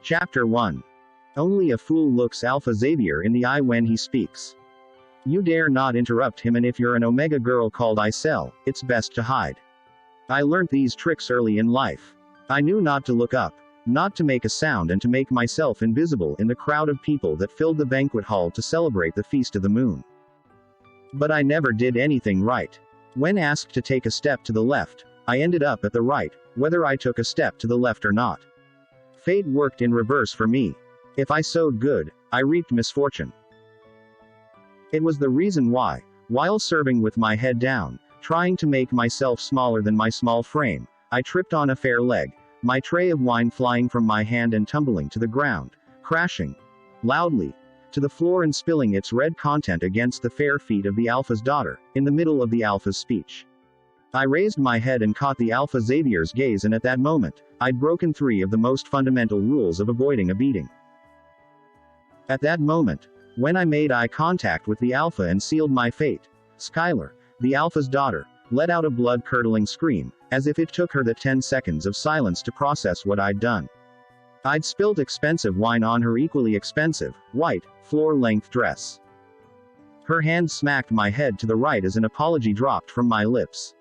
Chapter 1. Only a fool looks Alpha Xavier in the eye when he speaks. You dare not interrupt him, and if you're an Omega girl called Aysel, it's best to hide. I learnt these tricks early in life. I knew not to look up, not to make a sound, and to make myself invisible in the crowd of people that filled the banquet hall to celebrate the Feast of the Moon. But I never did anything right. When asked to take a step to the left, I ended up at the right, whether I took a step to the left or not. Fate worked in reverse for me. If I sowed good, I reaped misfortune. It was the reason why, while serving with my head down, trying to make myself smaller than my small frame, I tripped on a fair leg, my tray of wine flying from my hand and tumbling to the ground, crashing loudly to the floor and spilling its red content against the fair feet of the Alpha's daughter, in the middle of the Alpha's speech. I raised my head and caught the Alpha Xavier's gaze, and at that moment, I'd broken 3 of the most fundamental rules of avoiding a beating. At that moment, when I made eye contact with the Alpha and sealed my fate, Skylar, the Alpha's daughter, let out a blood-curdling scream, as if it took her the 10 seconds of silence to process what I'd done. I'd spilled expensive wine on her equally expensive, white, floor-length dress. Her hand smacked my head to the right as an apology dropped from my lips.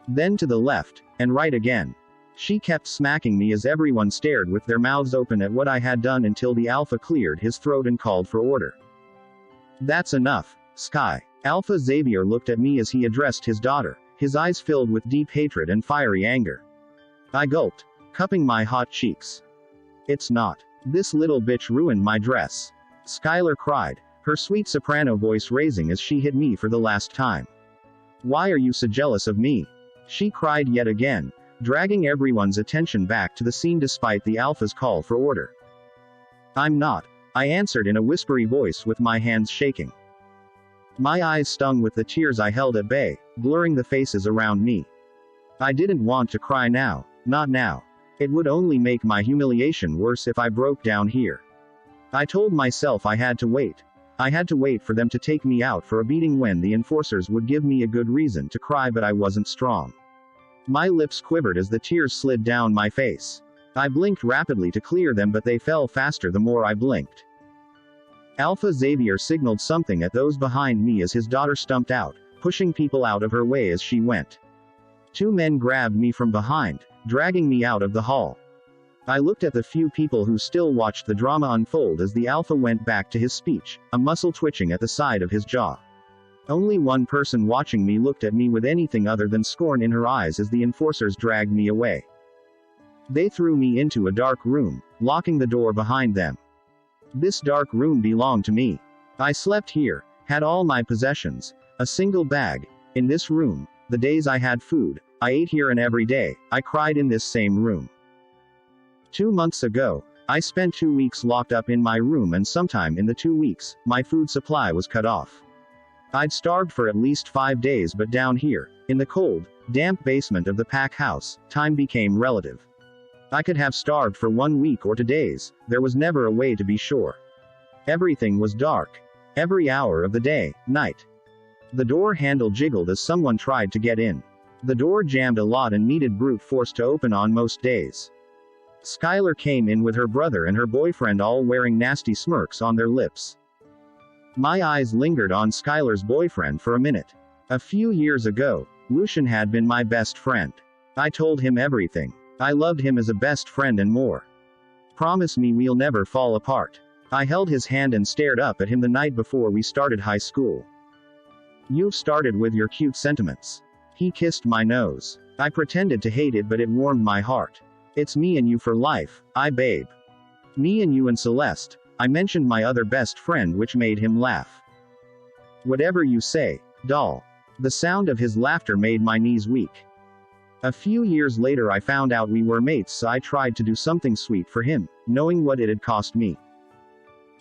Then to the left, and right again. She kept smacking me as everyone stared with their mouths open at what I had done until the Alpha cleared his throat and called for order. That's enough, Sky. Alpha Xavier looked at me as he addressed his daughter, his eyes filled with deep hatred and fiery anger. I gulped, cupping my hot cheeks. It's not. This little bitch ruined my dress. Skylar cried, her sweet soprano voice raising as she hit me for the last time. Why are you so jealous of me? She cried yet again, dragging everyone's attention back to the scene despite the Alpha's call for order. I'm not, I answered in a whispery voice with my hands shaking. My eyes stung with the tears I held at bay, blurring the faces around me. I didn't want to cry now, not now. It would only make my humiliation worse if I broke down here. I told myself I had to wait. I had to wait for them to take me out for a beating when the enforcers would give me a good reason to cry, but I wasn't strong. My lips quivered as the tears slid down my face. I blinked rapidly to clear them, but they fell faster the more I blinked. Alpha Xavier signaled something at those behind me as his daughter stumped out, pushing people out of her way as she went. 2 men grabbed me from behind, dragging me out of the hall. I looked at the few people who still watched the drama unfold as the Alpha went back to his speech, a muscle twitching at the side of his jaw. Only one person watching me looked at me with anything other than scorn in her eyes as the enforcers dragged me away. They threw me into a dark room, locking the door behind them. This dark room belonged to me. I slept here, had all my possessions, a single bag, in this room, the days I had food, I ate here, and every day, I cried in this same room. 2 months ago, I spent 2 weeks locked up in my room, and sometime in the 2 weeks, my food supply was cut off. I'd starved for at least 5 days, but down here, in the cold, damp basement of the pack house, time became relative. I could have starved for 1 week or 2 days, there was never a way to be sure. Everything was dark. Every hour of the day, night. The door handle jiggled as someone tried to get in. The door jammed a lot and needed brute force to open on most days. Skylar came in with her brother and her boyfriend, all wearing nasty smirks on their lips. My eyes lingered on Skylar's boyfriend for a minute. A few years ago, Lucian had been my best friend. I told him everything. I loved him as a best friend and more. Promise me we'll never fall apart. I held his hand and stared up at him the night before we started high school. You've started with your cute sentiments. He kissed my nose. I pretended to hate it, but it warmed my heart. It's me and you for life, babe. Me and you and Celeste. I mentioned my other best friend, which made him laugh. Whatever you say, doll. The sound of his laughter made my knees weak. A few years later I found out we were mates, so I tried to do something sweet for him, knowing what it had cost me.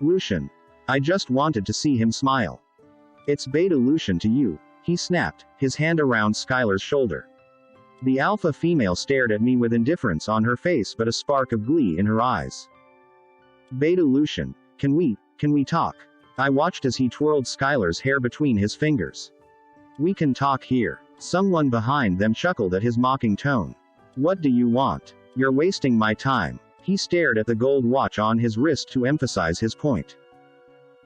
Lucian. I just wanted to see him smile. It's beta Lucian to you, he snapped, his hand around Skylar's shoulder. The Alpha female stared at me with indifference on her face but a spark of glee in her eyes. Beta Lucian, can we talk? I watched as he twirled Skylar's hair between his fingers. We can talk here. Someone behind them chuckled at his mocking tone. What do you want? You're wasting my time. He stared at the gold watch on his wrist to emphasize his point.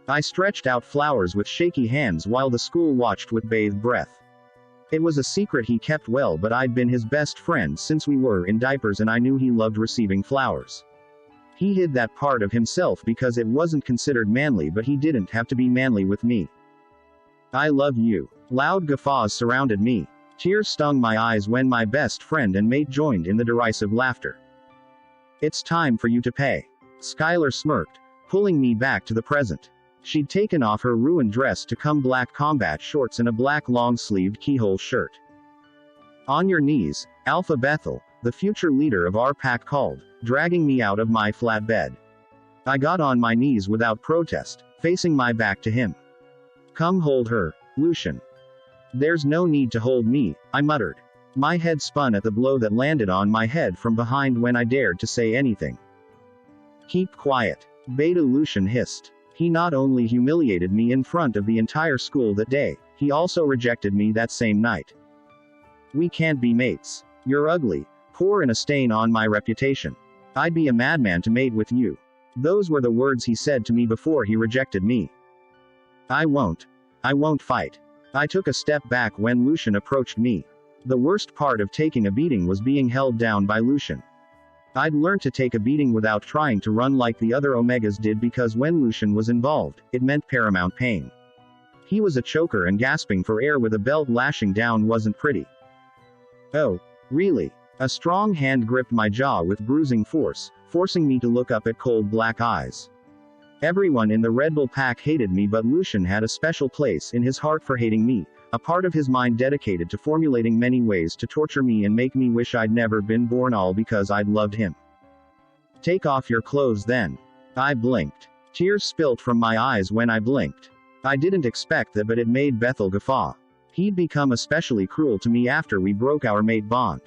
I stretched out flowers with shaky hands while the school watched with bathed breath. It was a secret he kept well, but I'd been his best friend since we were in diapers, and I knew he loved receiving flowers. He hid that part of himself because it wasn't considered manly, but he didn't have to be manly with me. I love you. Loud guffaws surrounded me. Tears stung my eyes when my best friend and mate joined in the derisive laughter. It's time for you to pay. Skylar smirked, pulling me back to the present. She'd taken off her ruined dress to come black combat shorts and a black long-sleeved keyhole shirt. On your knees, Alpha Bethel, the future leader of our pack called, dragging me out of my flat bed. I got on my knees without protest, facing my back to him. Come hold her, Lucian. There's no need to hold me, I muttered. My head spun at the blow that landed on my head from behind when I dared to say anything. Keep quiet. Beta Lucian hissed. He not only humiliated me in front of the entire school that day, he also rejected me that same night. We can't be mates. You're ugly, poor, and a stain on my reputation. I'd be a madman to mate with you. Those were the words he said to me before he rejected me. I won't fight. I took a step back when Lucian approached me. The worst part of taking a beating was being held down by Lucian. I'd learned to take a beating without trying to run like the other Omegas did, because when Lucian was involved, it meant paramount pain. He was a choker, and gasping for air with a belt lashing down wasn't pretty. Oh, really? A strong hand gripped my jaw with bruising force, forcing me to look up at cold black eyes. Everyone in the Red Bull pack hated me, but Lucian had a special place in his heart for hating me, a part of his mind dedicated to formulating many ways to torture me and make me wish I'd never been born, all because I'd loved him. Take off your clothes then. I blinked. Tears spilt from my eyes when I blinked. I didn't expect that, but it made Bethel guffaw. He'd become especially cruel to me after we broke our mate bond.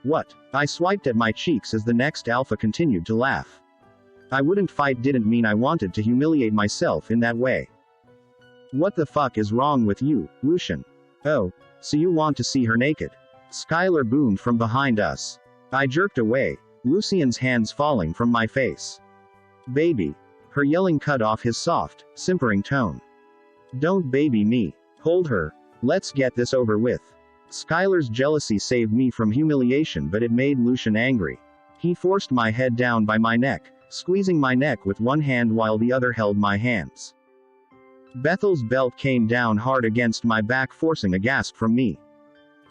What? I swiped at my cheeks as the next alpha continued to laugh. I wouldn't fight didn't mean I wanted to humiliate myself in that way. What the fuck is wrong with you, Lucian? Oh, so you want to see her naked? Skylar boomed from behind us. I jerked away, Lucian's hands falling from my face. Baby. Her yelling cut off his soft, simpering tone. Don't baby me. Hold her. Let's get this over with. Skylar's jealousy saved me from humiliation, but it made Lucian angry. He forced my head down by my neck, squeezing my neck with one hand while the other held my hands. Bethel's belt came down hard against my back, forcing a gasp from me.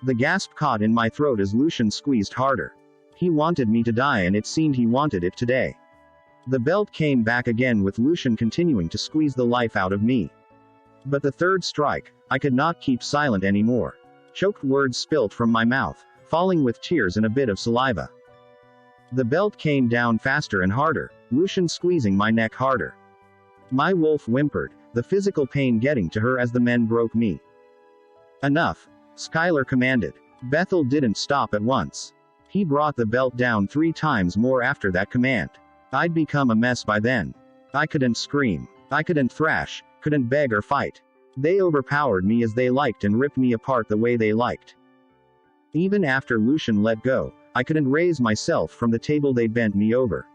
The gasp caught in my throat as Lucian squeezed harder. He wanted me to die, and it seemed he wanted it today. The belt came back again with Lucian continuing to squeeze the life out of me. But the third strike, I could not keep silent anymore. Choked words spilt from my mouth, falling with tears and a bit of saliva. The belt came down faster and harder, Lucian squeezing my neck harder. My wolf whimpered, the physical pain getting to her as the men broke me. Enough, Skylar commanded. Bethel didn't stop at once. He brought the belt down 3 times more after that command. I'd become a mess by then. I couldn't scream. I couldn't thrash, couldn't beg or fight. They overpowered me as they liked and ripped me apart the way they liked. Even after Lucian let go, I couldn't raise myself from the table they bent me over.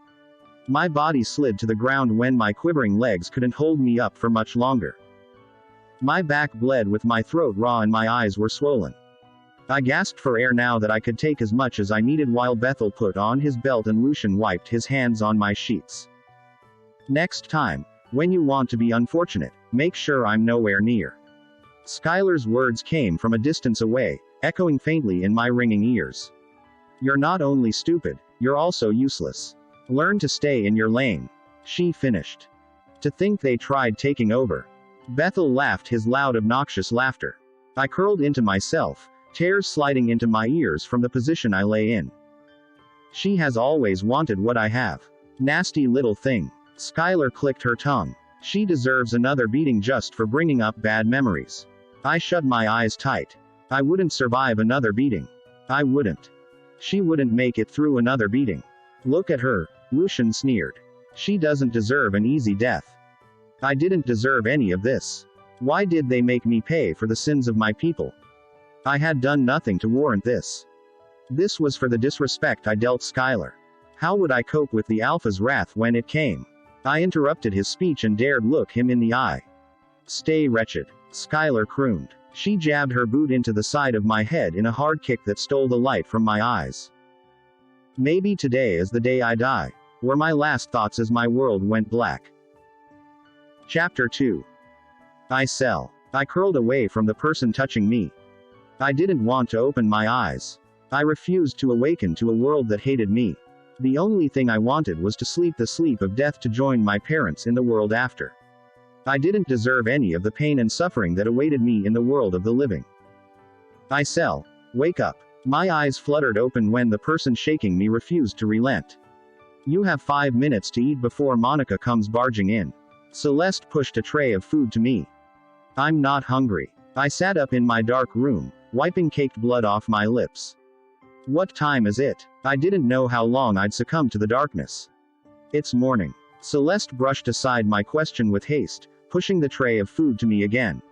My body slid to the ground when my quivering legs couldn't hold me up for much longer. My back bled with my throat raw and my eyes were swollen. I gasped for air now that I could take as much as I needed while Bethel put on his belt and Lucian wiped his hands on my sheets. Next time, when you want to be unfortunate, make sure I'm nowhere near. Skylar's words came from a distance away, echoing faintly in my ringing ears. You're not only stupid, you're also useless. Learn to stay in your lane. She finished. To think they tried taking over. Bethel laughed his loud, obnoxious laughter. I curled into myself, tears sliding into my ears from the position I lay in. She has always wanted what I have. Nasty little thing. Skylar clicked her tongue. She deserves another beating just for bringing up bad memories. I shut my eyes tight. I wouldn't survive another beating. I wouldn't. She wouldn't make it through another beating. Look at her, Lucian sneered. She doesn't deserve an easy death. I didn't deserve any of this. Why did they make me pay for the sins of my people? I had done nothing to warrant this. This was for the disrespect I dealt Skylar. How would I cope with the Alpha's wrath when it came? I interrupted his speech and dared look him in the eye. Stay wretched. Skylar crooned. She jabbed her boot into the side of my head in a hard kick that stole the light from my eyes. Maybe today is the day I die, were my last thoughts as my world went black. Chapter 2. Aysel. I curled away from the person touching me. I didn't want to open my eyes. I refused to awaken to a world that hated me. The only thing I wanted was to sleep the sleep of death to join my parents in the world after. I didn't deserve any of the pain and suffering that awaited me in the world of the living. Aysel, wake up. My eyes fluttered open when the person shaking me refused to relent. You have 5 minutes to eat before Monica comes barging in. Celeste pushed a tray of food to me. I'm not hungry. I sat up in my dark room, wiping caked blood off my lips. What time is it? I didn't know how long I'd succumb to the darkness. It's morning. Celeste brushed aside my question with haste, pushing the tray of food to me again.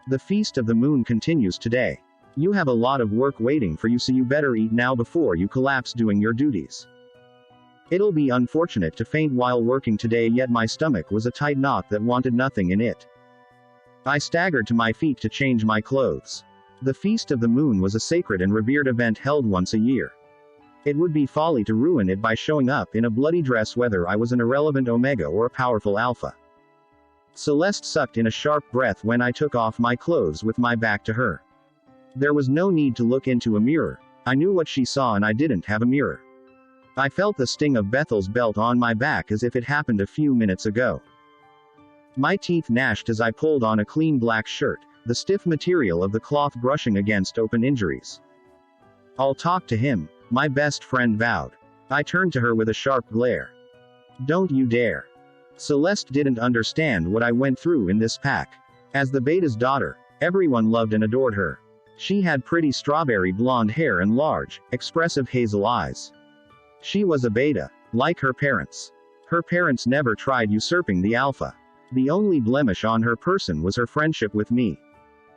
The feast of the moon continues today. You have a lot of work waiting for you, so you better eat now before you collapse doing your duties. It'll be unfortunate to faint while working today, yet my stomach was a tight knot that wanted nothing in it. I staggered to my feet to change my clothes. The Feast of the Moon was a sacred and revered event held once a year. It would be folly to ruin it by showing up in a bloody dress, whether I was an irrelevant Omega or a powerful Alpha. Celeste sucked in a sharp breath when I took off my clothes with my back to her. There was no need to look into a mirror. I knew what she saw and I didn't have a mirror. I felt the sting of Bethel's belt on my back as if it happened a few minutes ago. My teeth gnashed as I pulled on a clean black shirt, the stiff material of the cloth brushing against open injuries. I'll talk to him, my best friend vowed. I turned to her with a sharp glare. Don't you dare. Celeste didn't understand what I went through in this pack. As the beta's daughter, everyone loved and adored her. She had pretty strawberry blonde hair and large, expressive hazel eyes. She was a beta, like her parents. Her parents never tried usurping the Alpha. The only blemish on her person was her friendship with me.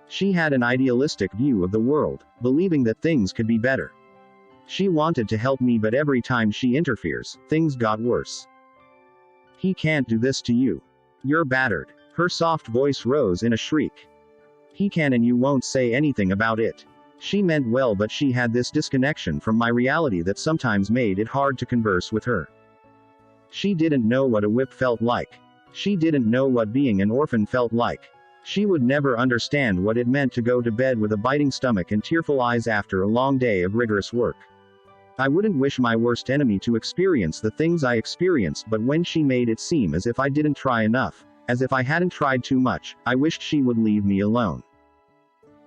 She had an idealistic view of the world, believing that things could be better. She wanted to help me, but every time she interferes, things got worse. He can't do this to you. You're battered. Her soft voice rose in a shriek. He can, and you won't say anything about it. She meant well, but she had this disconnection from my reality that sometimes made it hard to converse with her. She didn't know what a whip felt like. She didn't know what being an orphan felt like. She would never understand what it meant to go to bed with a biting stomach and tearful eyes after a long day of rigorous work. I wouldn't wish my worst enemy to experience the things I experienced, but when she made it seem as if I didn't try enough, as if I hadn't tried too much, I wished she would leave me alone.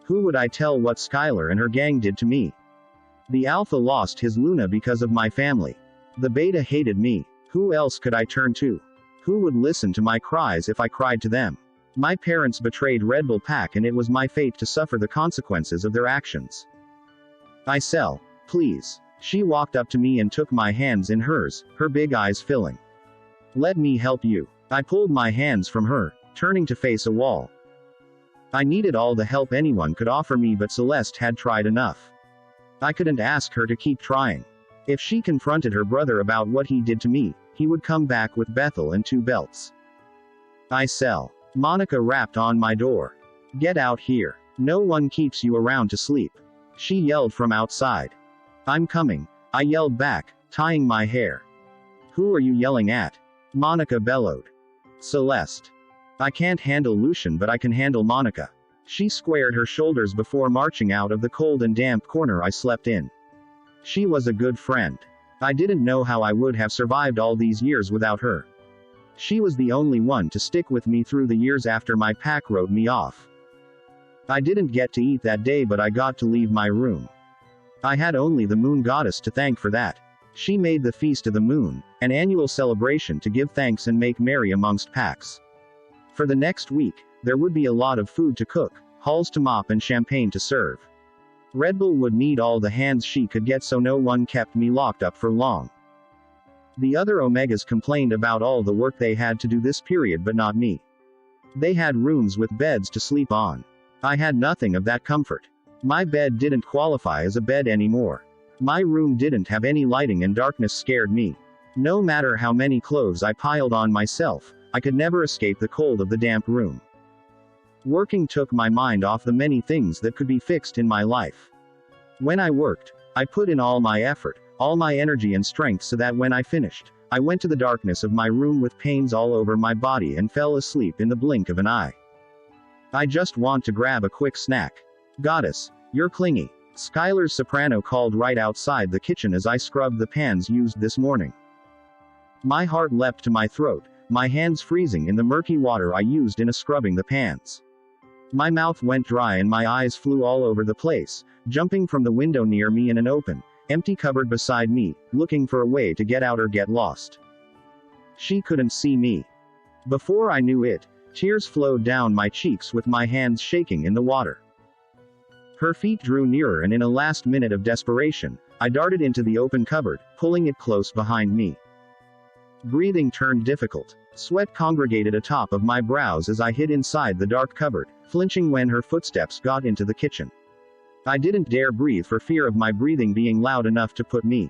Who would I tell what Skylar and her gang did to me? The Alpha lost his Luna because of my family. The Beta hated me. Who else could I turn to? Who would listen to my cries if I cried to them? My parents betrayed Red Bull Pack, and it was my fate to suffer the consequences of their actions. Aysel, please. She walked up to me and took my hands in hers, her big eyes filling. Let me help you. I pulled my hands from her, turning to face a wall. I needed all the help anyone could offer me, but Celeste had tried enough. I couldn't ask her to keep trying. If she confronted her brother about what he did to me, he would come back with Bethel and 2 belts. Aysel. Monica rapped on my door. Get out here. No one keeps you around to sleep. She yelled from outside. I'm coming, I yelled back, tying my hair. Who are you yelling at? Monica bellowed. Celeste. I can't handle Lucian, but I can handle Monica. She squared her shoulders before marching out of the cold and damp corner I slept in. She was a good friend. I didn't know how I would have survived all these years without her. She was the only one to stick with me through the years after my pack wrote me off. I didn't get to eat that day, but I got to leave my room. I had only the Moon Goddess to thank for that. She made the Feast of the Moon, an annual celebration to give thanks and make merry amongst packs. For the next week, there would be a lot of food to cook, halls to mop, and champagne to serve. Red Bull would need all the hands she could get, so no one kept me locked up for long. The other Omegas complained about all the work they had to do this period, but not me. They had rooms with beds to sleep on. I had nothing of that comfort. My bed didn't qualify as a bed anymore. My room didn't have any lighting and darkness scared me. No matter how many clothes I piled on myself, I could never escape the cold of the damp room. Working took my mind off the many things that could be fixed in my life. When I worked, I put in all my effort, all my energy and strength so that when I finished, I went to the darkness of my room with pains all over my body and fell asleep in the blink of an eye. I just want to grab a quick snack. Goddess, you're clingy. Skylar's soprano called right outside the kitchen as I scrubbed the pans used this morning. My heart leapt to my throat, my hands freezing in the murky water I used in scrubbing the pans. My mouth went dry and my eyes flew all over the place, jumping from the window near me in an open, empty cupboard beside me, looking for a way to get out or get lost. She couldn't see me. Before I knew it, tears flowed down my cheeks with my hands shaking in the water. Her feet drew nearer and in a last minute of desperation, I darted into the open cupboard, pulling it close behind me. Breathing turned difficult. Sweat congregated atop of my brows as I hid inside the dark cupboard, flinching when her footsteps got into the kitchen. I didn't dare breathe for fear of my breathing being loud enough to put me.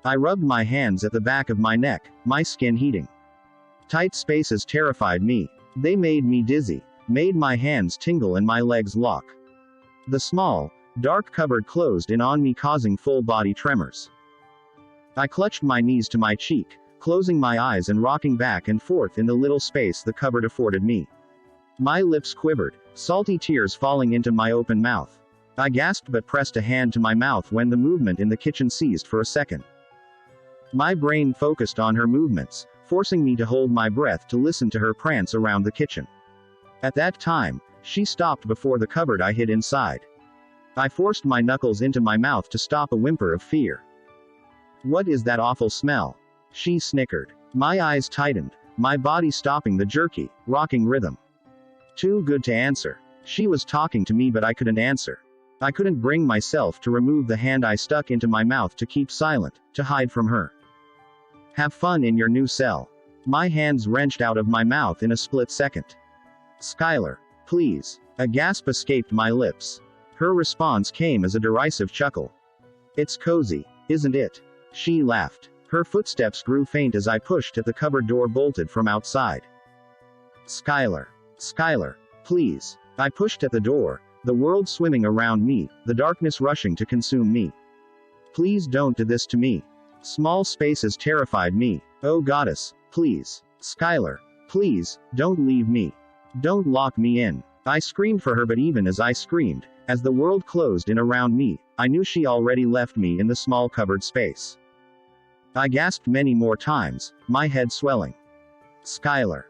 I rubbed my hands at the back of my neck, my skin heating. Tight spaces terrified me. They made me dizzy, made my hands tingle and my legs lock. The small, dark cupboard closed in on me, causing full-body tremors. I clutched my knees to my cheek, closing my eyes and rocking back and forth in the little space the cupboard afforded me. My lips quivered, salty tears falling into my open mouth. I gasped but pressed a hand to my mouth when the movement in the kitchen ceased for a second. My brain focused on her movements, forcing me to hold my breath to listen to her prance around the kitchen. At that time, she stopped before the cupboard I hid inside. I forced my knuckles into my mouth to stop a whimper of fear. "What is that awful smell?" she snickered. My eyes tightened, my body stopping the jerky, rocking rhythm. Too good to answer. She was talking to me but I couldn't answer. I couldn't bring myself to remove the hand I stuck into my mouth to keep silent, to hide from her. "Have fun in your new cell." My hands wrenched out of my mouth in a split second. "Skylar, please." A gasp escaped my lips. Her response came as a derisive chuckle. "It's cozy, isn't it?" She laughed. Her footsteps grew faint as I pushed at the cupboard door bolted from outside. "Skylar. Skylar, please." I pushed at the door, the world swimming around me, the darkness rushing to consume me. "Please don't do this to me." Small spaces terrified me. "Oh goddess, please. Skylar, please, don't leave me. Don't lock me in." I screamed for her but even as I screamed, as the world closed in around me, I knew she already left me in the small cupboard space. I gasped many more times, my head swelling. "Skylar."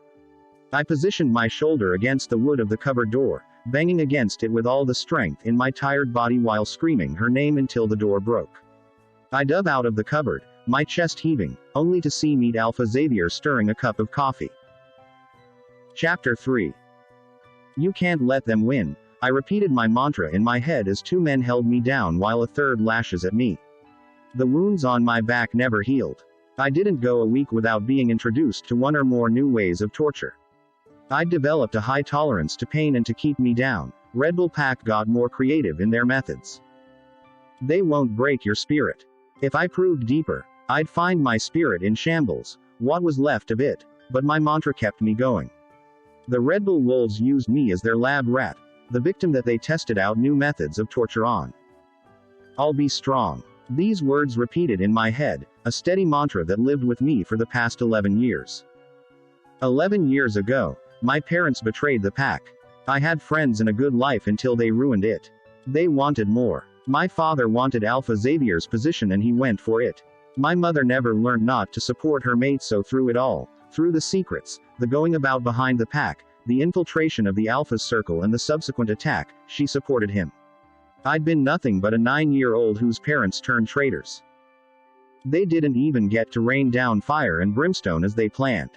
I positioned my shoulder against the wood of the cupboard door, banging against it with all the strength in my tired body while screaming her name until the door broke. I dove out of the cupboard, my chest heaving, only to see meet Alpha Xavier stirring a cup of coffee. Chapter 3. "You can't let them win," I repeated my mantra in my head as two men held me down while a third lashes at me. The wounds on my back never healed. I didn't go a week without being introduced to one or more new ways of torture. I'd developed a high tolerance to pain, and to keep me down, Red Bull Pack got more creative in their methods. "They won't break your spirit." If I proved deeper, I'd find my spirit in shambles, what was left of it, but my mantra kept me going. The Red Bull wolves used me as their lab rat, the victim that they tested out new methods of torture on. "I'll be strong." These words repeated in my head, a steady mantra that lived with me for the past 11 years. 11 years ago, my parents betrayed the pack. I had friends and a good life until they ruined it. They wanted more. My father wanted Alpha Xavier's position and he went for it. My mother never learned not to support her mate, so through it all, through the secrets, the going about behind the pack, the infiltration of the Alpha's circle and the subsequent attack, she supported him. I'd been nothing but a 9-year-old whose parents turned traitors. They didn't even get to rain down fire and brimstone as they planned.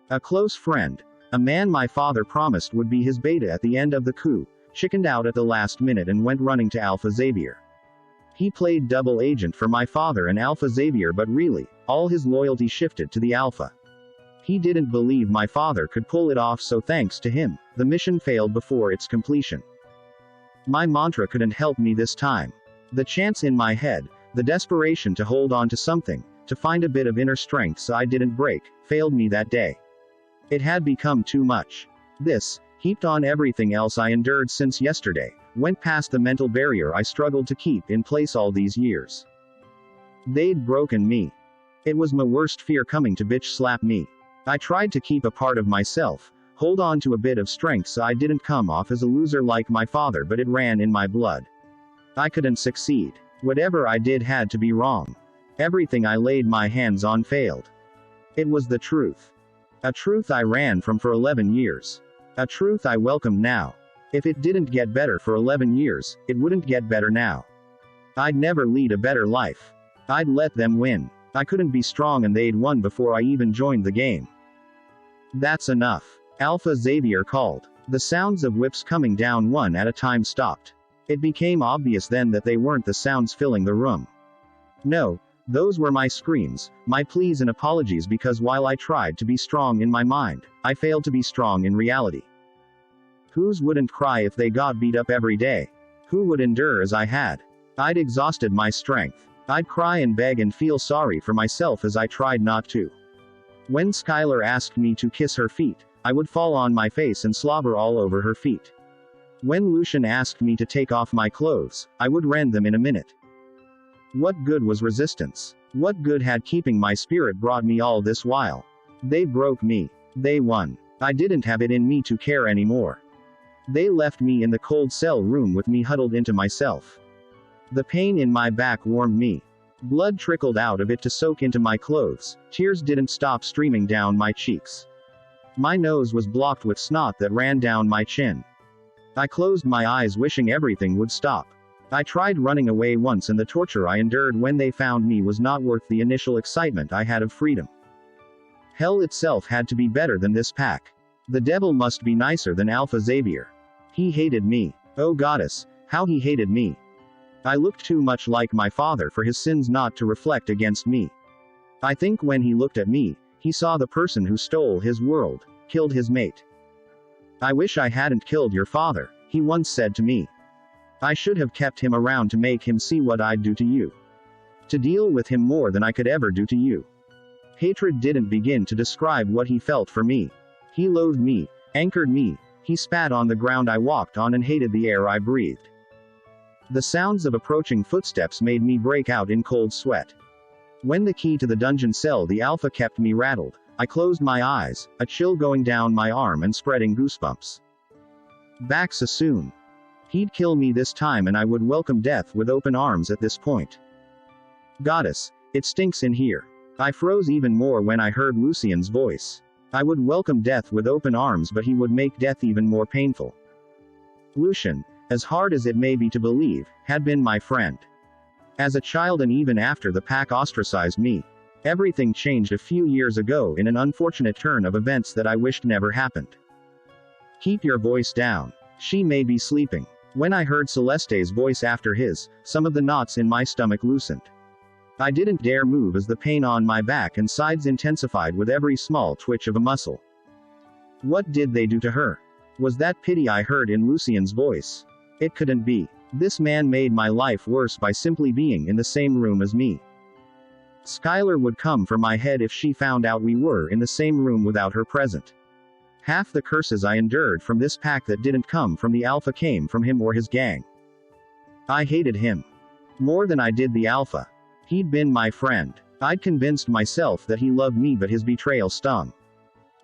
A close friend, a man my father promised would be his beta at the end of the coup, chickened out at the last minute and went running to Alpha Xavier. He played double agent for my father and Alpha Xavier, but really, all his loyalty shifted to the Alpha. He didn't believe my father could pull it off, so thanks to him, the mission failed before its completion. My mantra couldn't help me this time. The chants in my head, The desperation to hold on to something, to find a bit of inner strength so I didn't break, failed me that day. It had become too much. This, heaped on everything else I endured since yesterday, went past the mental barrier I struggled to keep in place all these years. They'd broken me. It was my worst fear coming to bitch slap me. I tried to keep a part of myself, hold on to a bit of strength so I didn't come off as a loser like my father, but it ran in my blood. I couldn't succeed. Whatever I did had to be wrong. Everything I laid my hands on failed. It was the truth. A truth I ran from for 11 years. A truth I welcomed now. If it didn't get better for 11 years, it wouldn't get better now. I'd never lead a better life. I'd let them win. I couldn't be strong and they'd won before I even joined the game. That's enough. Alpha Xavier called. The sounds of whips coming down one at a time stopped. It became obvious then that they weren't the sounds filling the room. No, those were my screams, my pleas and apologies, because while I tried to be strong in my mind, I failed to be strong in reality. Whose wouldn't cry if they got beat up every day? Who would endure as I had? I'd exhausted my strength. I'd cry and beg and feel sorry for myself as I tried not to. When Skylar asked me to kiss her feet, I would fall on my face and slobber all over her feet. When Lucian asked me to take off my clothes, I would rend them in a minute. What good was resistance? What good had keeping my spirit brought me all this while? They broke me. They won. I didn't have it in me to care anymore. They left me in the cold cell room with me huddled into myself. The pain in my back warmed me. Blood trickled out of it to soak into my clothes. Tears didn't stop streaming down my cheeks. My nose was blocked with snot that ran down my chin. I closed my eyes wishing everything would stop. I tried running away once, and the torture I endured when they found me was not worth the initial excitement I had of freedom. Hell itself had to be better than this pack. The devil must be nicer than Alpha Xavier. He hated me. Oh goddess, how he hated me. I looked too much like my father for his sins not to reflect against me. I think when he looked at me, he saw the person who stole his world, killed his mate. I wish I hadn't killed your father, he once said to me. I should have kept him around to make him see what I'd do to you. To deal with him more than I could ever do to you. Hatred didn't begin to describe what he felt for me. He loathed me, anchored me, he spat on the ground I walked on and hated the air I breathed. The sounds of approaching footsteps made me break out in cold sweat. When the key to the dungeon cell the Alpha kept me rattled, I closed my eyes, a chill going down my arm and spreading goosebumps. Back so soon. He'd kill me this time and I would welcome death with open arms at this point. Goddess, it stinks in here. I froze even more when I heard Lucian's voice. I would welcome death with open arms, but he would make death even more painful. Lucian, as hard as it may be to believe, had been my friend. As a child and even after the pack ostracized me. Everything changed a few years ago in an unfortunate turn of events that I wished never happened. Keep your voice down. She may be sleeping. When I heard Celeste's voice after his, some of the knots in my stomach loosened. I didn't dare move as the pain on my back and sides intensified with every small twitch of a muscle. What did they do to her? Was that pity I heard in Lucian's voice? It couldn't be. This man made my life worse by simply being in the same room as me. Skylar would come for my head if she found out we were in the same room without her present. Half the curses I endured from this pack that didn't come from the Alpha came from him or his gang. I hated him. More than I did the Alpha. He'd been my friend. I'd convinced myself that he loved me, but his betrayal stung.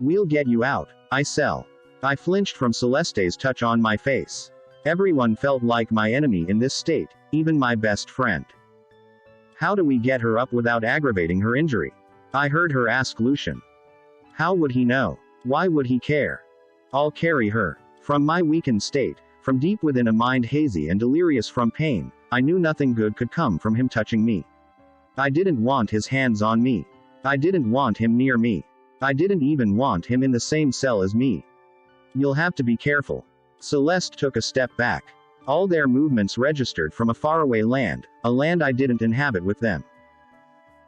We'll get you out, Aysel. I flinched from Celeste's touch on my face. Everyone felt like my enemy in this state, even my best friend. How do we get her up without aggravating her injury? I heard her ask Lucian. How would he know? Why would he care? I'll carry her. From my weakened state, from deep within a mind hazy and delirious from pain, I knew nothing good could come from him touching me. I didn't want his hands on me. I didn't want him near me. I didn't even want him in the same cell as me. You'll have to be careful. Celeste took a step back. All their movements registered from a faraway land, a land I didn't inhabit with them.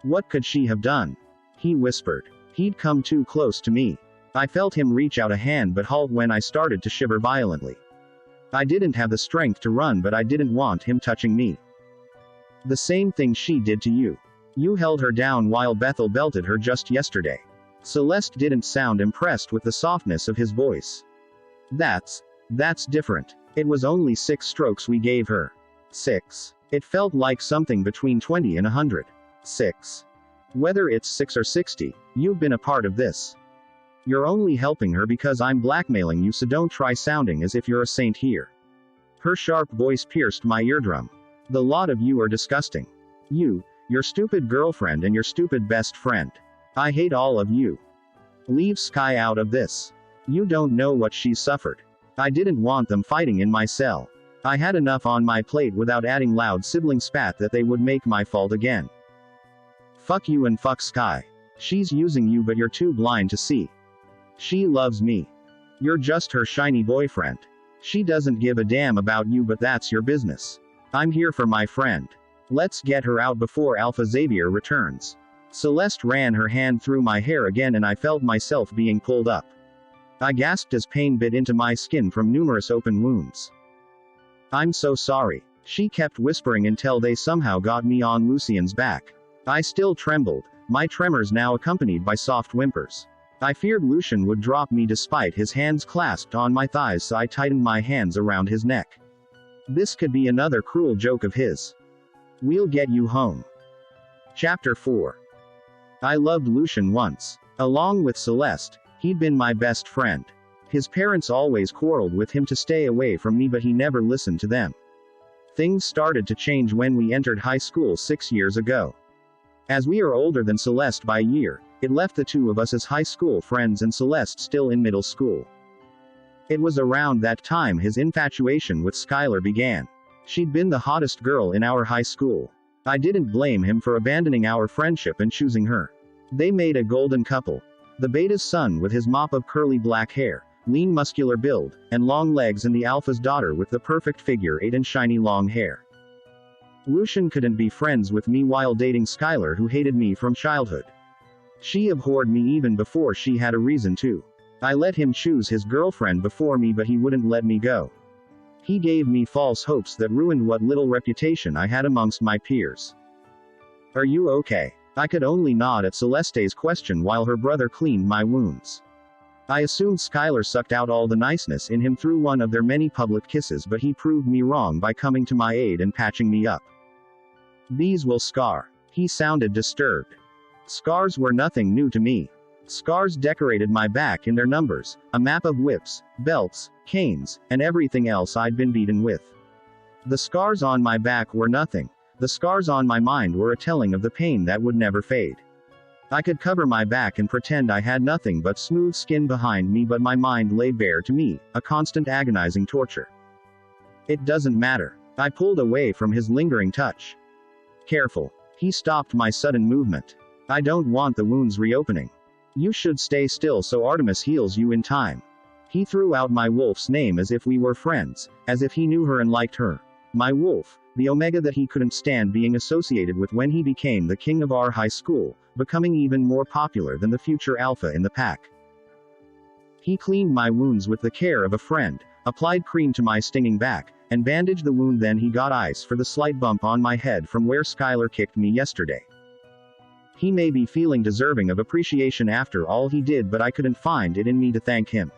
What could she have done? He whispered. He'd come too close to me. I felt him reach out a hand but halt when I started to shiver violently. I didn't have the strength to run, but I didn't want him touching me. The same thing she did to you. You held her down while Bethel belted her just yesterday. Celeste didn't sound impressed with the softness of his voice. That's different. It was only 6 strokes we gave her. 6. It felt like something between 20 and 100. 6. Whether it's 6 or 60, you've been a part of this. You're only helping her because I'm blackmailing you, so don't try sounding as if you're a saint here. Her sharp voice pierced my eardrum. The lot of you are disgusting. You, your stupid girlfriend and your stupid best friend. I hate all of you. Leave Sky out of this. You don't know what she's suffered. I didn't want them fighting in my cell. I had enough on my plate without adding loud sibling spat that they would make my fault again. Fuck you and fuck Sky. She's using you, but you're too blind to see. She loves me. You're just her shiny boyfriend. She doesn't give a damn about you, but that's your business. I'm here for my friend. Let's get her out before Alpha Xavier returns. Celeste ran her hand through my hair again and I felt myself being pulled up. I gasped as pain bit into my skin from numerous open wounds. I'm so sorry. She kept whispering until they somehow got me on Lucien's back. I still trembled, my tremors now accompanied by soft whimpers. I feared Lucien would drop me despite his hands clasped on my thighs, so I tightened my hands around his neck. This could be another cruel joke of his. We'll get you home. Chapter 4. I loved Lucien once. Along with Celeste, he'd been my best friend. His parents always quarreled with him to stay away from me, but he never listened to them. Things started to change when we entered high school 6 years ago. As we are older than Celeste by a year, it left the two of us as high school friends and Celeste still in middle school. It was around that time his infatuation with Skylar began. She'd been the hottest girl in our high school. I didn't blame him for abandoning our friendship and choosing her. They made a golden couple. The beta's son with his mop of curly black hair, lean muscular build, and long legs, and the alpha's daughter with the perfect figure 8 and shiny long hair. Lucien couldn't be friends with me while dating Skylar, who hated me from childhood. She abhorred me even before she had a reason to. I let him choose his girlfriend before me, but he wouldn't let me go. He gave me false hopes that ruined what little reputation I had amongst my peers. Are you okay? I could only nod at Celeste's question while her brother cleaned my wounds. I assumed Skylar sucked out all the niceness in him through one of their many public kisses, but he proved me wrong by coming to my aid and patching me up. These will scar. He sounded disturbed. Scars were nothing new to me. Scars decorated my back in their numbers, a map of whips, belts, canes, and everything else I'd been beaten with. The scars on my back were nothing. The scars on my mind were a telling of the pain that would never fade. I could cover my back and pretend I had nothing but smooth skin behind me, but my mind lay bare to me, a constant agonizing torture. It doesn't matter. I pulled away from his lingering touch. Careful. He stopped my sudden movement. I don't want the wounds reopening. You should stay still so Artemis heals you in time. He threw out my wolf's name as if we were friends, as if he knew her and liked her. My wolf, the Omega that he couldn't stand being associated with when he became the king of our high school, becoming even more popular than the future Alpha in the pack. He cleaned my wounds with the care of a friend, applied cream to my stinging back, and bandaged the wound. Then he got ice for the slight bump on my head from where Skylar kicked me yesterday. He may be feeling deserving of appreciation after all he did, but I couldn't find it in me to thank him.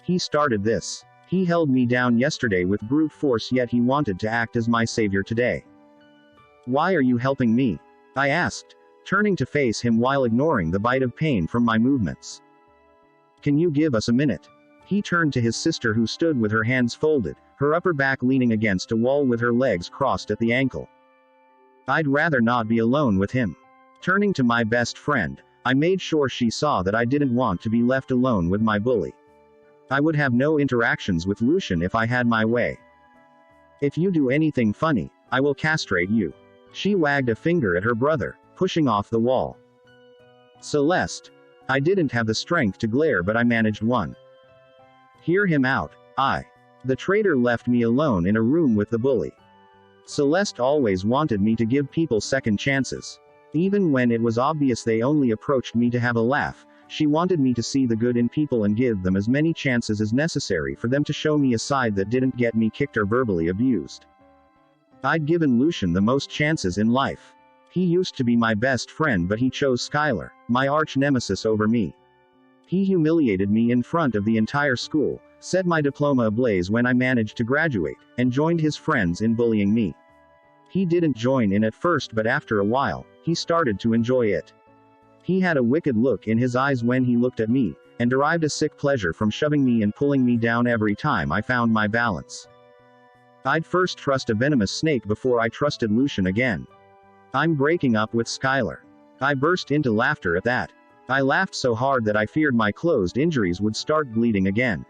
He started this. He held me down yesterday with brute force, yet he wanted to act as my savior today. Why are you helping me? I asked, turning to face him while ignoring the bite of pain from my movements. Can you give us a minute? He turned to his sister, who stood with her hands folded, her upper back leaning against a wall with her legs crossed at the ankle. I'd rather not be alone with him. Turning to my best friend, I made sure she saw that I didn't want to be left alone with my bully. I would have no interactions with Lucien if I had my way. If you do anything funny, I will castrate you. She wagged a finger at her brother, pushing off the wall. Celeste. I didn't have the strength to glare, but I managed one. Hear him out. The traitor left me alone in a room with the bully. Celeste always wanted me to give people second chances. Even when it was obvious they only approached me to have a laugh, she wanted me to see the good in people and give them as many chances as necessary for them to show me a side that didn't get me kicked or verbally abused. I'd given Lucian the most chances in life. He used to be my best friend, but he chose Skylar, my arch nemesis, over me. He humiliated me in front of the entire school, set my diploma ablaze when I managed to graduate, and joined his friends in bullying me. He didn't join in at first, but after a while, he started to enjoy it. He had a wicked look in his eyes when he looked at me, and derived a sick pleasure from shoving me and pulling me down every time I found my balance. I'd first trust a venomous snake before I trusted Lucian again. I'm breaking up with Skylar. I burst into laughter at that. I laughed so hard that I feared my closed injuries would start bleeding again.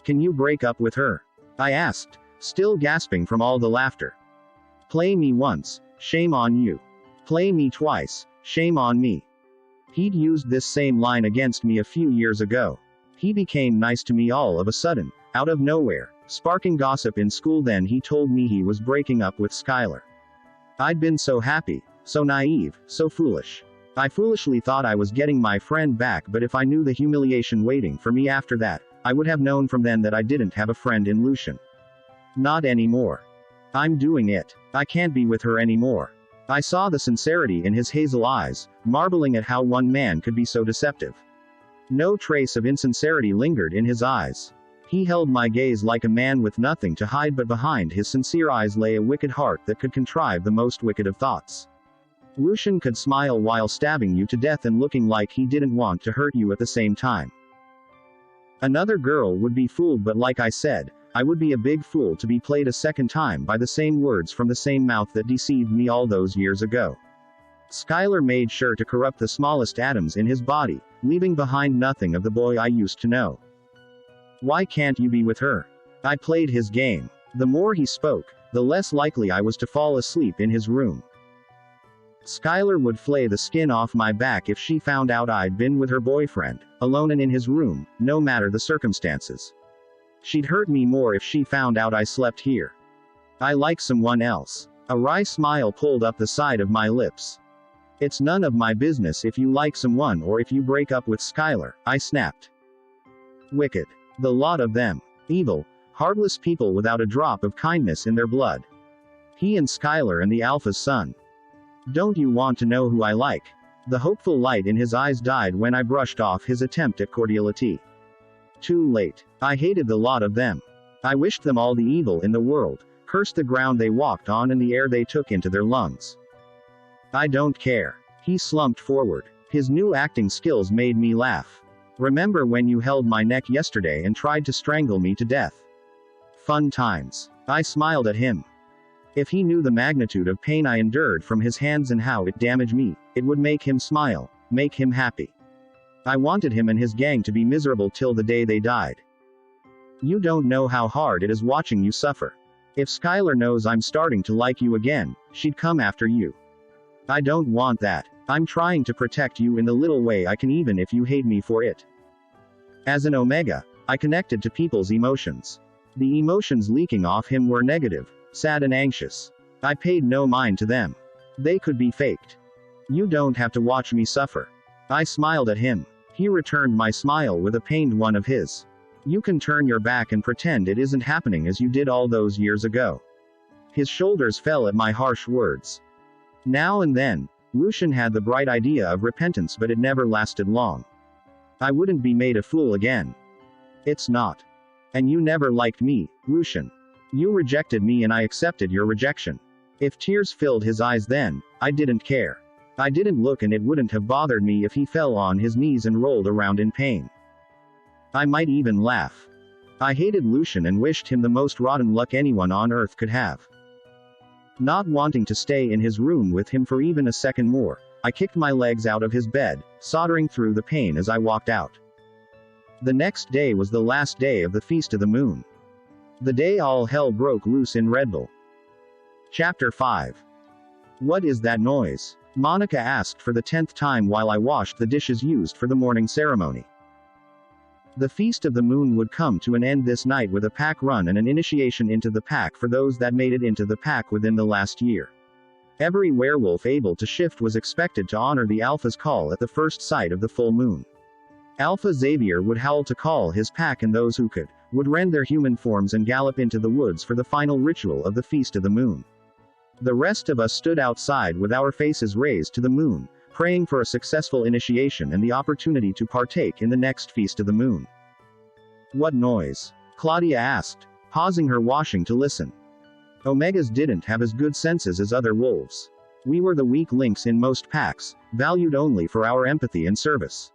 Can you break up with her? I asked, still gasping from all the laughter. Play me once, shame on you. Play me twice, shame on me. He'd used this same line against me a few years ago. He became nice to me all of a sudden, out of nowhere, sparking gossip in school. Then he told me he was breaking up with Skylar. I'd been so happy, so naive, so foolish. I foolishly thought I was getting my friend back, but if I knew the humiliation waiting for me after that, I would have known from then that I didn't have a friend in Lucian. Not anymore. I'm doing it. I can't be with her anymore. I saw the sincerity in his hazel eyes, marveling at how one man could be so deceptive. No trace of insincerity lingered in his eyes. He held my gaze like a man with nothing to hide, but behind his sincere eyes lay a wicked heart that could contrive the most wicked of thoughts. Lucian could smile while stabbing you to death and looking like he didn't want to hurt you at the same time. Another girl would be fooled, but like I said, I would be a big fool to be played a second time by the same words from the same mouth that deceived me all those years ago. Skylar made sure to corrupt the smallest atoms in his body, leaving behind nothing of the boy I used to know. Why can't you be with her? I played his game. The more he spoke, the less likely I was to fall asleep in his room. Skylar would flay the skin off my back if she found out I'd been with her boyfriend, alone and in his room, no matter the circumstances. She'd hurt me more if she found out I slept here. I like someone else. A wry smile pulled up the side of my lips. It's none of my business if you like someone or if you break up with Skylar, I snapped. Wicked. The lot of them. Evil, heartless people without a drop of kindness in their blood. He and Skylar and the Alpha's son. Don't you want to know who I like? The hopeful light in his eyes died when I brushed off his attempt at cordiality. Too late. I hated the lot of them. I wished them all the evil in the world, cursed the ground they walked on and the air they took into their lungs. I don't care. He slumped forward. His new acting skills made me laugh. Remember when you held my neck yesterday and tried to strangle me to death? Fun times. I smiled at him. If he knew the magnitude of pain I endured from his hands and how it damaged me, it would make him smile, make him happy. I wanted him and his gang to be miserable till the day they died. You don't know how hard it is watching you suffer. If Skylar knows I'm starting to like you again, she'd come after you. I don't want that. I'm trying to protect you in the little way I can, even if you hate me for it. As an Omega, I connected to people's emotions. The emotions leaking off him were negative, sad and anxious. I paid no mind to them. They could be faked. You don't have to watch me suffer. I smiled at him. He returned my smile with a pained one of his. You can turn your back and pretend it isn't happening as you did all those years ago. His shoulders fell at my harsh words. Now and then, Lucian had the bright idea of repentance, but it never lasted long. I wouldn't be made a fool again. It's not. And you never liked me, Lucian. You rejected me and I accepted your rejection. If tears filled his eyes then, I didn't care. I didn't look, and it wouldn't have bothered me if he fell on his knees and rolled around in pain. I might even laugh. I hated Lucian and wished him the most rotten luck anyone on earth could have. Not wanting to stay in his room with him for even a second more, I kicked my legs out of his bed, soldering through the pain as I walked out. The next day was the last day of the Feast of the Moon. The day all hell broke loose in Redville. Chapter 5. What is that noise? Monica asked for the 10th time while I washed the dishes used for the morning ceremony. The Feast of the Moon would come to an end this night with a pack run and an initiation into the pack for those that made it into the pack within the last year. Every werewolf able to shift was expected to honor the Alpha's call at the first sight of the full moon. Alpha Xavier would howl to call his pack, and those who could would rend their human forms and gallop into the woods for the final ritual of the Feast of the Moon. The rest of us stood outside with our faces raised to the moon, praying for a successful initiation and the opportunity to partake in the next Feast of the Moon. What noise? Claudia asked, pausing her washing to listen. Omegas didn't have as good senses as other wolves. We were the weak links in most packs, valued only for our empathy and service.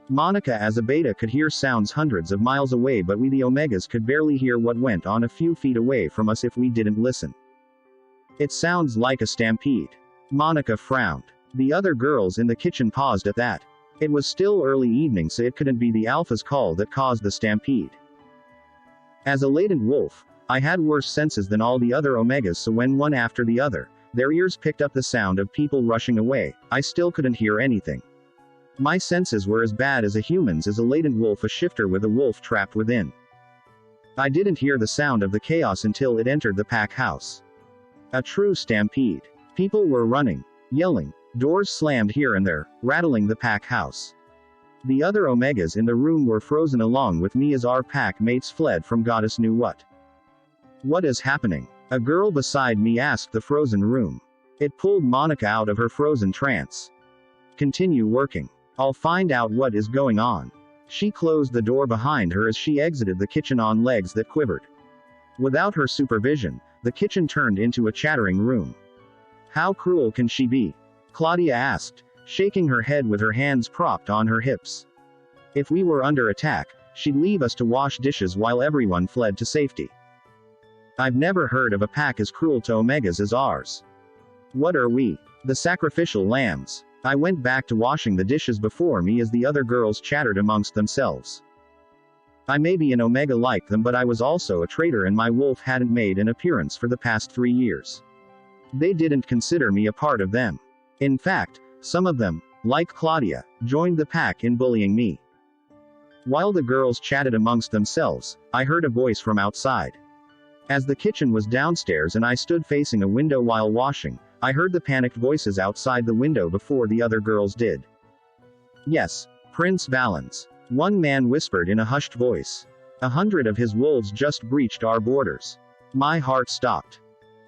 Monica as a beta could hear sounds hundreds of miles away, but we the Omegas could barely hear what went on a few feet away from us if we didn't listen. It sounds like a stampede. Monica frowned. The other girls in the kitchen paused at that. It was still early evening, so it couldn't be the alpha's call that caused the stampede. As a latent wolf, I had worse senses than all the other Omegas, so when one after the other, their ears picked up the sound of people rushing away, I still couldn't hear anything. My senses were as bad as a human's as a latent wolf, a shifter with a wolf trapped within. I didn't hear the sound of the chaos until it entered the pack house. A true stampede. People were running, yelling, doors slammed here and there, rattling the pack house. The other Omegas in the room were frozen along with me as our pack mates fled from goddess knew what. What is happening? A girl beside me asked the frozen room. It pulled Monica out of her frozen trance. Continue working. I'll find out what is going on. She closed the door behind her as she exited the kitchen on legs that quivered. Without her supervision, the kitchen turned into a chattering room. How cruel can she be? Claudia asked, shaking her head with her hands propped on her hips. If we were under attack, she'd leave us to wash dishes while everyone fled to safety. I've never heard of a pack as cruel to Omegas as ours. What are we? The sacrificial lambs. I went back to washing the dishes before me as the other girls chattered amongst themselves. I may be an Omega like them, but I was also a traitor and my wolf hadn't made an appearance for the past 3 years. They didn't consider me a part of them. In fact, some of them, like Claudia, joined the pack in bullying me. While the girls chatted amongst themselves, I heard a voice from outside. As the kitchen was downstairs and I stood facing a window while washing, I heard the panicked voices outside the window before the other girls did. Yes, Prince Valens. One man whispered in a hushed voice. 100 of his wolves just breached our borders. My heart stopped.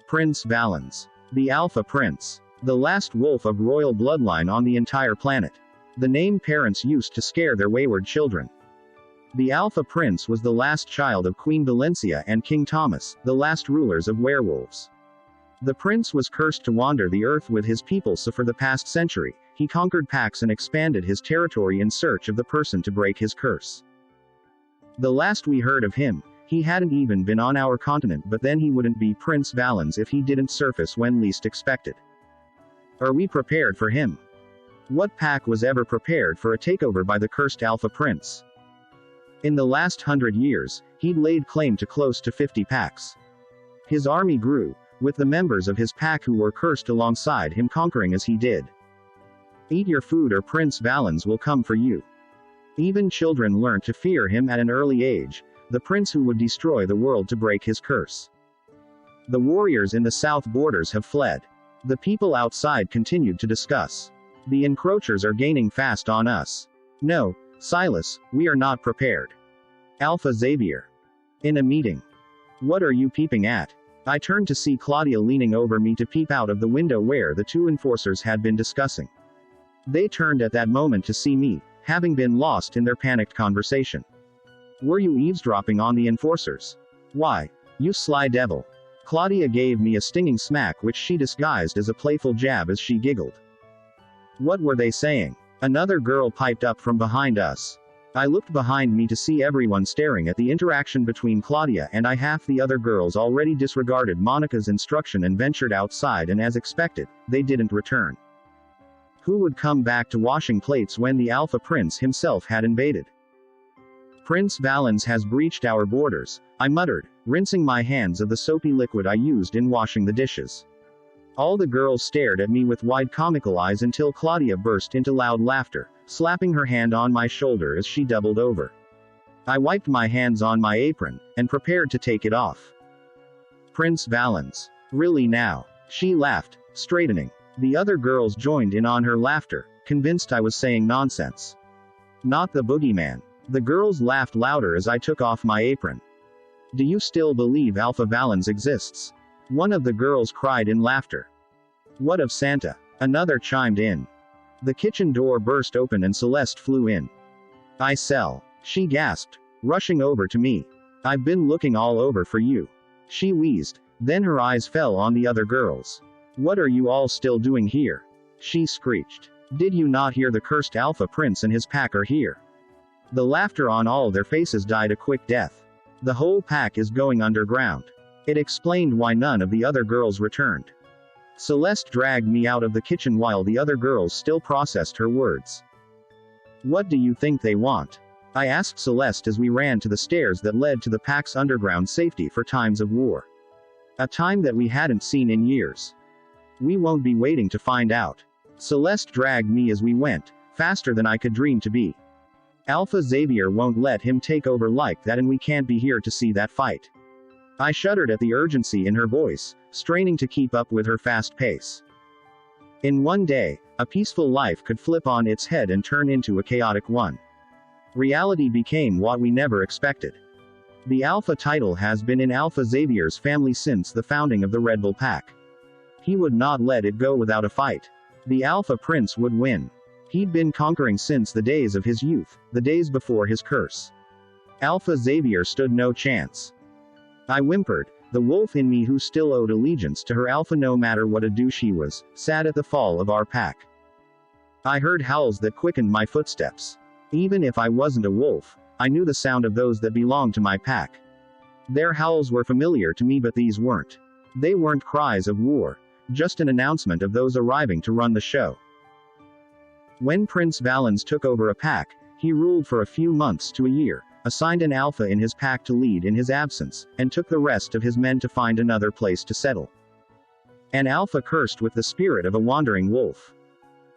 Prince Valens. The Alpha Prince. The last wolf of royal bloodline on the entire planet. The name parents used to scare their wayward children. The Alpha Prince was the last child of Queen Valencia and King Thomas, the last rulers of werewolves. The prince was cursed to wander the earth with his people, so for the past century, he conquered packs and expanded his territory in search of the person to break his curse. The last we heard of him, he hadn't even been on our continent, but then he wouldn't be Prince Valens if he didn't surface when least expected. Are we prepared for him? What pack was ever prepared for a takeover by the cursed Alpha Prince? In the last 100 years, he'd laid claim to close to 50 packs. His army grew, with the members of his pack who were cursed alongside him conquering as he did. Eat your food or Prince Valens will come for you. Even children learned to fear him at an early age, the prince who would destroy the world to break his curse. The warriors in the south borders have fled. The people outside continued to discuss. The encroachers are gaining fast on us. No, Silas, we are not prepared. Alpha Xavier. In a meeting. What are you peeping at? I turned to see Claudia leaning over me to peep out of the window where the two enforcers had been discussing. They turned at that moment to see me, having been lost in their panicked conversation. Were you eavesdropping on the enforcers? Why, you sly devil. Claudia gave me a stinging smack which she disguised as a playful jab as she giggled. What were they saying? Another girl piped up from behind us. I looked behind me to see everyone staring at the interaction between Claudia and I. Half the other girls already disregarded Monica's instruction and ventured outside, and as expected, they didn't return. Who would come back to washing plates when the Alpha Prince himself had invaded? Prince Valens has breached our borders, I muttered, rinsing my hands of the soapy liquid I used in washing the dishes. All the girls stared at me with wide comical eyes until Claudia burst into loud laughter, slapping her hand on my shoulder as she doubled over. I wiped my hands on my apron, and prepared to take it off. Prince Valens. Really now? She laughed, straightening. The other girls joined in on her laughter, convinced I was saying nonsense. Not the boogeyman. The girls laughed louder as I took off my apron. Do you still believe Alpha Valens exists? One of the girls cried in laughter. What of Santa? Another chimed in. The kitchen door burst open and Celeste flew in. Aysel, she gasped, rushing over to me. I've been looking all over for you. She wheezed, then her eyes fell on the other girls. What are you all still doing here? She screeched. Did you not hear the cursed Alpha Prince and his pack are here? The laughter on all their faces died a quick death. The whole pack is going underground. It explained why none of the other girls returned. Celeste dragged me out of the kitchen while the other girls still processed her words. What do you think they want? I asked Celeste as we ran to the stairs that led to the pack's underground safety for times of war. A time that we hadn't seen in years. We won't be waiting to find out. Celeste dragged me as we went, faster than I could dream to be. Alpha Xavier won't let him take over like that and we can't be here to see that fight. I shuddered at the urgency in her voice, straining to keep up with her fast pace. In one day, a peaceful life could flip on its head and turn into a chaotic one. Reality became what we never expected. The Alpha title has been in Alpha Xavier's family since the founding of the Red Bull Pack. He would not let it go without a fight. The Alpha Prince would win. He'd been conquering since the days of his youth, the days before his curse. Alpha Xavier stood no chance. I whimpered, the wolf in me who still owed allegiance to her Alpha no matter what a douche he was, sad at the fall of our pack. I heard howls that quickened my footsteps. Even if I wasn't a wolf, I knew the sound of those that belonged to my pack. Their howls were familiar to me but these weren't. They weren't cries of war, just an announcement of those arriving to run the show. When Prince Valens took over a pack, he ruled for a few months to a year, assigned an alpha in his pack to lead in his absence, and took the rest of his men to find another place to settle. An alpha cursed with the spirit of a wandering wolf.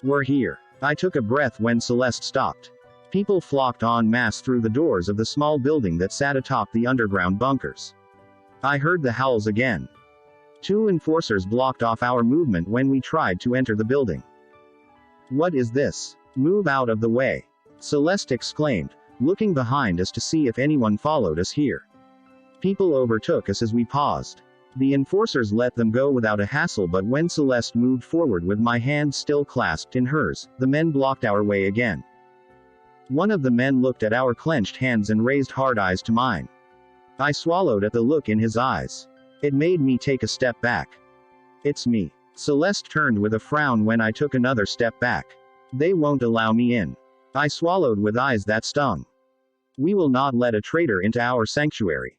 We're here. I took a breath when Celeste stopped. People flocked en masse through the doors of the small building that sat atop the underground bunkers. I heard the howls again. 2 enforcers blocked off our movement when we tried to enter the building. What is this? Move out of the way. Celeste exclaimed, looking behind us to see if anyone followed us here. People overtook us as we paused. The enforcers let them go without a hassle but when Celeste moved forward with my hand still clasped in hers, the men blocked our way again. One of the men looked at our clenched hands and raised hard eyes to mine. I swallowed at the look in his eyes. It made me take a step back. It's me. Celeste turned with a frown when I took another step back. They won't allow me in. I swallowed with eyes that stung. We will not let a traitor into our sanctuary.